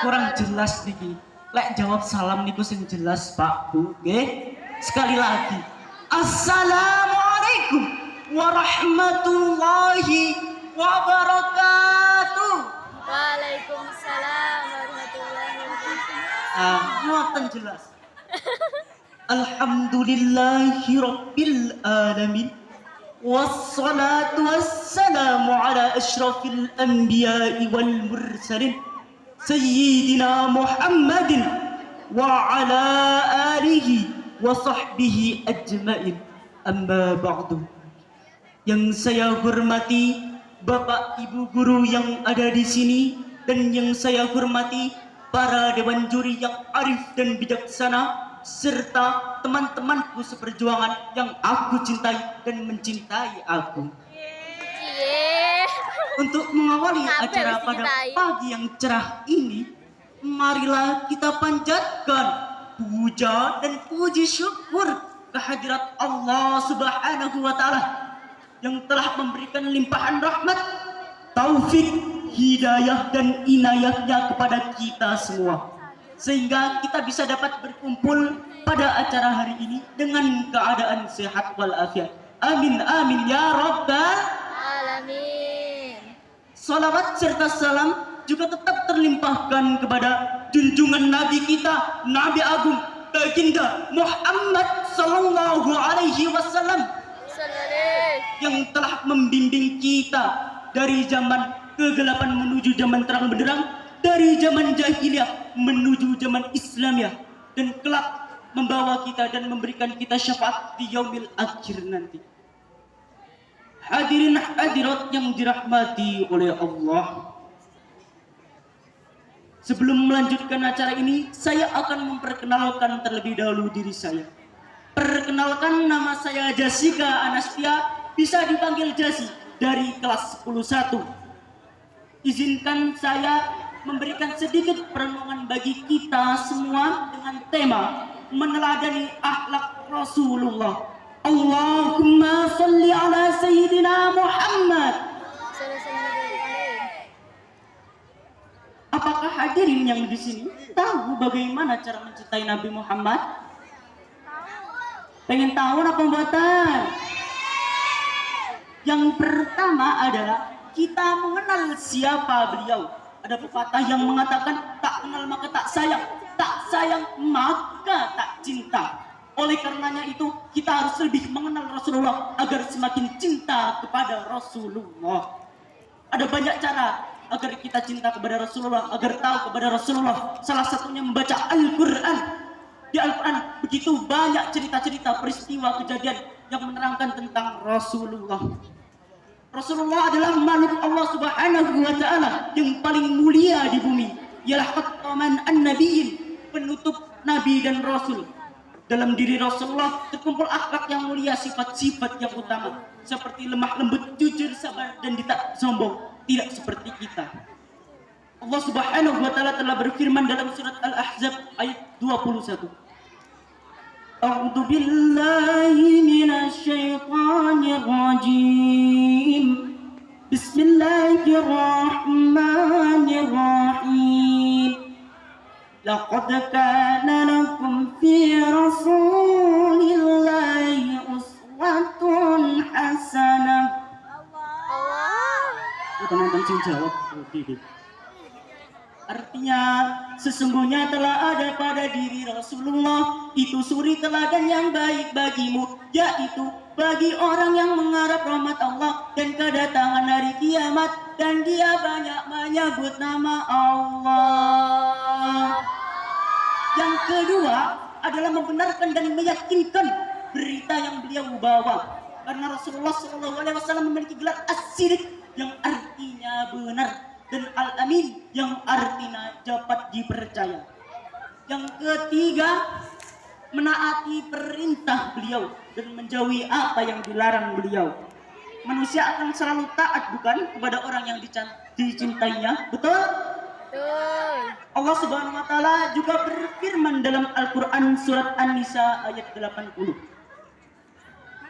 kurang jelas niki. Lek jawab salam niku sing jelas Pak Bu, nggih. Sekali lagi. Assalamualaikum warahmatullahi wabarakatuh. Waalaikumsalam warahmatullahi wabarakatuh. Ngoten jelas. Alhamdulillahi rabbil alamin. Wassalatu wassalamu ala asyrafil anbiya'i wal mursalin Sayyidina Muhammadin wa ala alihi wa sahbihi ajmain. Amma ba'du. Yang saya hormati Bapak Ibu guru yang ada di sini dan yang saya hormati para dewan juri yang arif dan bijaksana serta teman-temanku seperjuangan yang aku cintai dan mencintai aku. Untuk mengawali acara pada pagi yang cerah ini, marilah kita panjatkan puja dan puji syukur kehadirat Allah Subhanahu wa taala yang telah memberikan limpahan rahmat, taufik, hidayah dan inayahnya kepada kita semua. Sehingga kita bisa dapat berkumpul pada acara hari ini dengan keadaan sehat walafiat. Amin amin ya rabbal Alamin. salawat serta salam juga tetap terlimpahkan kepada junjungan Nabi kita, Nabi Agung Baginda Muhammad sallallahu alaihi wasallam yang telah membimbing kita dari zaman kegelapan menuju zaman terang benderang, dari zaman jahiliyah menuju zaman Islamiyah, dan kelak membawa kita dan memberikan kita syafaat di yaumil akhir nanti. Hadirin hadirat yang dirahmati oleh Allah, sebelum melanjutkan acara ini, saya akan memperkenalkan terlebih dahulu diri saya. Perkenalkan, nama saya Jessica Anastia, bisa dipanggil Jasi, dari kelas 10-1. Izinkan saya memberikan sedikit perenungan bagi kita semua dengan tema meneladani akhlak Rasulullah. Allahumma salli ala Sayyidina Muhammad. Apakah hadirin yang di sini tahu bagaimana cara mencintai Nabi Muhammad? Pengen tahu apa buatan? Yang pertama adalah kita mengenal siapa beliau. Ada pepatah yang mengatakan tak kenal maka tak sayang maka tak cinta. Oleh karenanya itu kita harus lebih mengenal Rasulullah agar semakin cinta kepada Rasulullah. Ada banyak cara agar kita cinta kepada Rasulullah, agar tahu kepada Rasulullah. Salah satunya membaca Al-Quran. Di Al-Quran begitu banyak cerita-cerita, peristiwa, kejadian yang menerangkan tentang Rasulullah. Rasulullah adalah makhluk Allah Subhanahu wa taala yang paling mulia di bumi. Ialah khataman an-nabiyyin, penutup nabi dan rasul. Dalam diri Rasulullah terkumpul akhlak yang mulia, sifat-sifat yang utama seperti lemah lembut, jujur, sabar dan tidak sombong, tidak seperti kita. Allah Subhanahu wa taala telah berfirman dalam surat Al-Ahzab ayat 21. A'udzu billahi minasy syaithanir rajim. Bismillahirrahmanirrahim. Laqad kana lakum fi Rasulillahi uswatun hasanah. Teman-teman sing jawab. Artinya sesungguhnya telah ada pada diri Rasulullah itu suri teladan yang baik bagimu, yaitu bagi orang yang mengharap rahmat Allah dan kedatangan hari kiamat, dan dia banyak menyebut nama Allah. Yang kedua adalah membenarkan dan meyakinkan berita yang beliau bawa, karena Rasulullah SAW memiliki gelar as-siddiq yang artinya benar, dan al-amin yang artinya dapat dipercaya. Yang ketiga, menaati perintah beliau dan menjauhi apa yang dilarang beliau. Manusia akan selalu taat bukan kepada orang yang dicintainya, betul? Betul. Allah Subhanahu wa taala juga berfirman dalam Al-Qur'an surat An-Nisa ayat 80.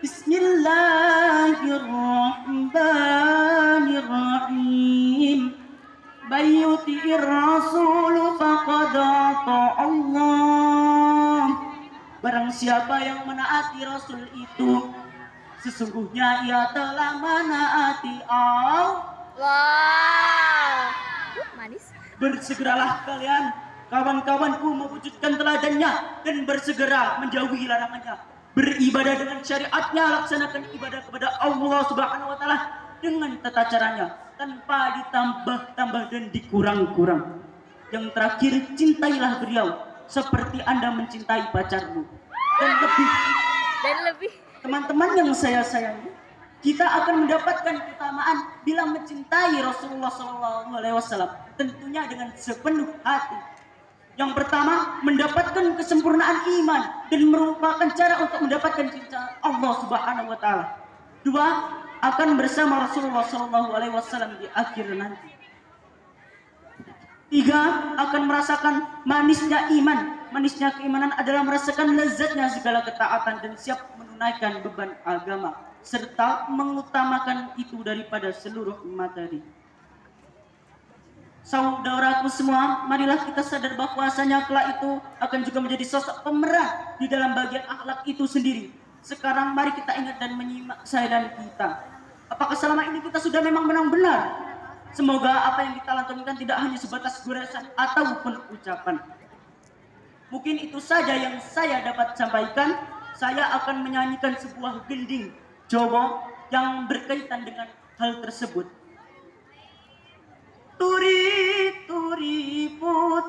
Bismillahirrahmanirrahim. Bayyuti'ir rasul fa Allah. Barang siapa yang menaati Rasul itu, sesungguhnya ia telah menaati Allah. Wow. Manis. Bersegeralah kalian, kawan-kawanku, mewujudkan teladannya dan bersegera menjauhi larangannya. Beribadah dengan syariatnya, laksanakan ibadah kepada Allah Subhanahu wa taala dengan tata caranya, tanpa ditambah-tambah dan dikurang-kurang. Yang terakhir, cintailah beliau seperti Anda mencintai pacarmu. Dan lebih. Teman-teman yang saya sayangi, kita akan mendapatkan keutamaan bila mencintai Rasulullah SAW, tentunya dengan sepenuh hati. Yang pertama, mendapatkan kesempurnaan iman dan merupakan cara untuk mendapatkan cinta Allah Subhanahu wa taala. Dua, akan bersama Rasulullah SAW di akhir nanti. Tiga, akan merasakan manisnya iman. Manisnya keimanan adalah merasakan lezatnya segala ketaatan dan siap menunaikan beban agama, serta mengutamakan itu daripada seluruh materi. Saudaraku semua, marilah kita sadar bahwasanya kelak itu akan juga menjadi sosok pemeran di dalam bagian akhlak itu sendiri. Sekarang mari kita ingat dan menyimak saya dan kita. Apakah selama ini kita sudah memang menang benar? Semoga apa yang kita lantunkan tidak hanya sebatas goresan ataupun ucapan. Mungkin itu saja yang saya dapat sampaikan. Saya akan menyanyikan sebuah gending Jawa yang berkaitan dengan hal tersebut. Turi turi putih